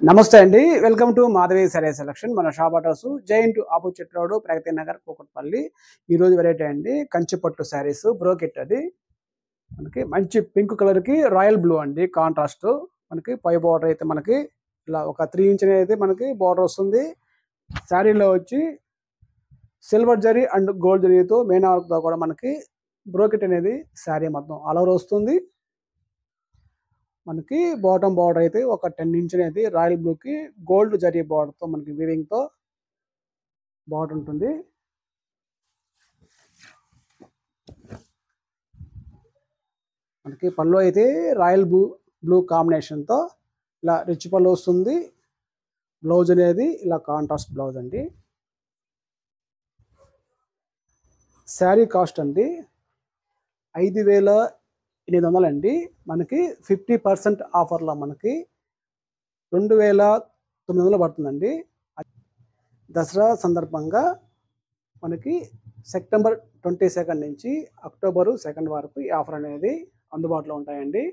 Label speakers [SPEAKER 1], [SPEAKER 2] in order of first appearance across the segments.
[SPEAKER 1] నమస్తే అండి. Welcome to Madhavi Saree selection. మన shop address giant opposite road, Pragathi Nagar, Kukatpally. ఈరోజు వెరైటీ అండి కంచి పట్టు శారీస్ బ్రోకెట్. అది మనకి మంచి పింక్ కలర్కి రాయల్ బ్లూ అండి కాంట్రాస్ట్. మనకి పై బార్డర్ అయితే మనకి ఇలా ఒక 3 ఇంచ్ అయితే మనకి బార్డర్ వస్తుంది. శారీలో వచ్చి సిల్వర్ జరీ అండ్ గోల్డ్ జరీతో మెయిన్ వర్క్తో కూడా మనకి బ్రోకెట్ అనేది శారీ మొత్తం ఆల్ ఓవర్ వస్తుంది. మనకి బాటమ్ బార్డర్ అయితే ఒక 10 ఇంచ్ అనేది రాయల్ బ్లూకి గోల్డ్ జరీ బార్డర్తో మనకి వీవింగ్తో బార్డర్ ఉంటుంది. మనకి పళ్ళు అయితే రాయల్ బ్లూ కాంబినేషన్తో ఇలా రిచ్ పళ్ళు వస్తుంది. బ్లౌజ్ అనేది ఇలా కాంట్రాస్ట్ బ్లౌజ్ అండి. శారీ కాస్ట్ అండి 5,800 అండి. మనకి 50% ఆఫర్లో మనకి 2,900 పడుతుందండి. దసరా సందర్భంగా మనకి సెప్టెంబర్ 22 నుంచి అక్టోబర్ 2 వరకు ఈ ఆఫర్ అనేది అందుబాటులో ఉంటాయండి.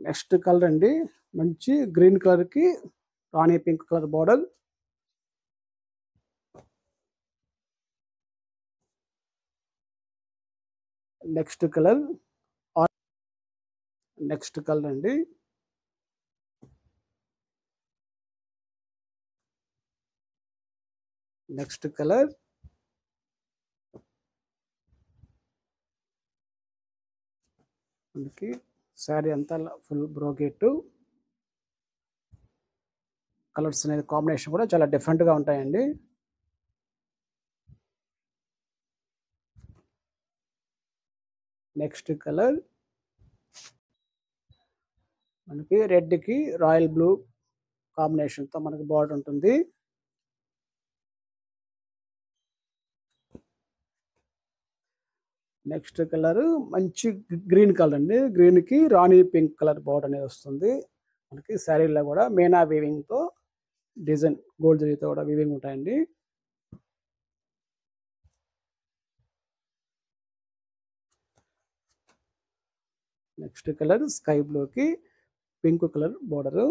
[SPEAKER 1] నెక్స్ట్ కలర్ అండి మంచి గ్రీన్ కలర్కి rani pink colour border. Next colour అండి నెక్స్ట్ కలర్ మనకి శారీ అంతా ఫుల్ బ్రోకెట్. కలర్స్ అనేది కాంబినేషన్ కూడా చాలా డిఫరెంట్గా ఉంటాయండి. నెక్స్ట్ కలర్ మనకి రెడ్కి రాయల్ బ్లూ కాంబినేషన్తో మనకి బార్డర్ ఉంటుంది. నెక్స్ట్ కలర్ మంచి గ్రీన్ కలర్ అండి. గ్రీన్కి రాణి పింక్ కలర్ బార్డర్ అనేది వస్తుంది. మనకి శారీలో కూడా మీనా వీవింగ్తో డిజైన్ గోల్డ్ జరీతో కూడా వీవింగ్ ఉంటాయండి. నెక్స్ట్ కలర్ స్కై బ్లూకి pink colour border.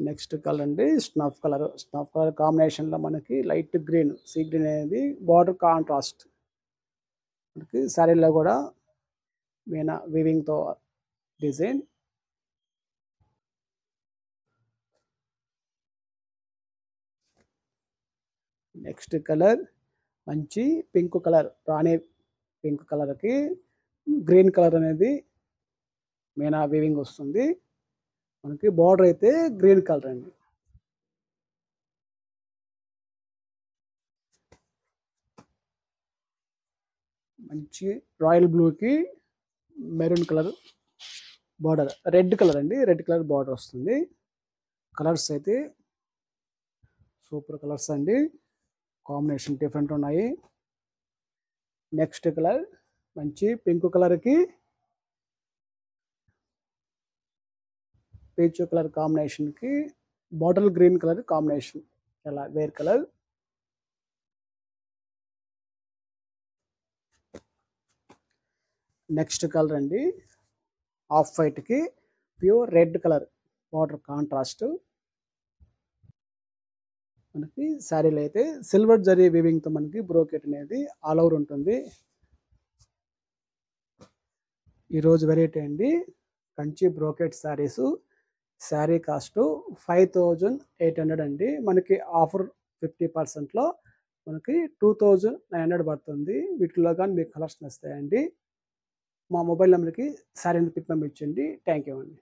[SPEAKER 1] Next colour అండి స్నఫ్ కలర్ కాంబినేషన్లో మనకి లైట్ గ్రీన్ సీ గ్రీన్ అనేది బార్డర్ కాంట్రాస్ట్. మనకి శారీలో కూడా మీనా వీవింగ్తో డిజైన్. నెక్స్ట్ కలర్ మంచి పింక్ కలర్ రాణి పింక్ కలర్కి గ్రీన్ కలర్ అనేది మీనా వీవింగ్ వస్తుంది. మనకి బార్డర్ అయితే గ్రీన్ కలర్ అండి. మంచి రాయల్ బ్లూకి maroon colour border, red colour అండి. రెడ్ కలర్ బార్డర్ వస్తుంది. కలర్స్ అయితే సూపర్ కలర్స్ అండి. కాంబినేషన్ డిఫరెంట్ ఉన్నాయి. నెక్స్ట్ కలర్ మంచి పింక్ కలర్కి పీచ్ కలర్ కాంబినేషన్కి బాటిల్ గ్రీన్ కలర్ కాంబినేషన్ చాలా వేర్ కలర్. నెక్స్ట్ కలర్ అండి ఆఫ్ వైట్కి pure red colour border contrast. మనకి శారీలో అయితే సిల్వర్ జరీ వీవింగ్తో మనకి బ్రోకెట్ అనేది ఆల్ ఓవర్ ఉంటుంది. ఈరోజు వెరైటీ అండి కంచి బ్రోకెట్ శారీస్. శారీ కాస్ట్ 5,800 అండి. మనకి ఆఫర్ 50%లో మనకి 2,900 పడుతుంది. వీటిలో కానీ మీకు కలర్స్ వస్తాయండి. మా మొబైల్ నెంబర్కి శారీ పిక్ పంపించండి. థ్యాంక్ యూ అండి.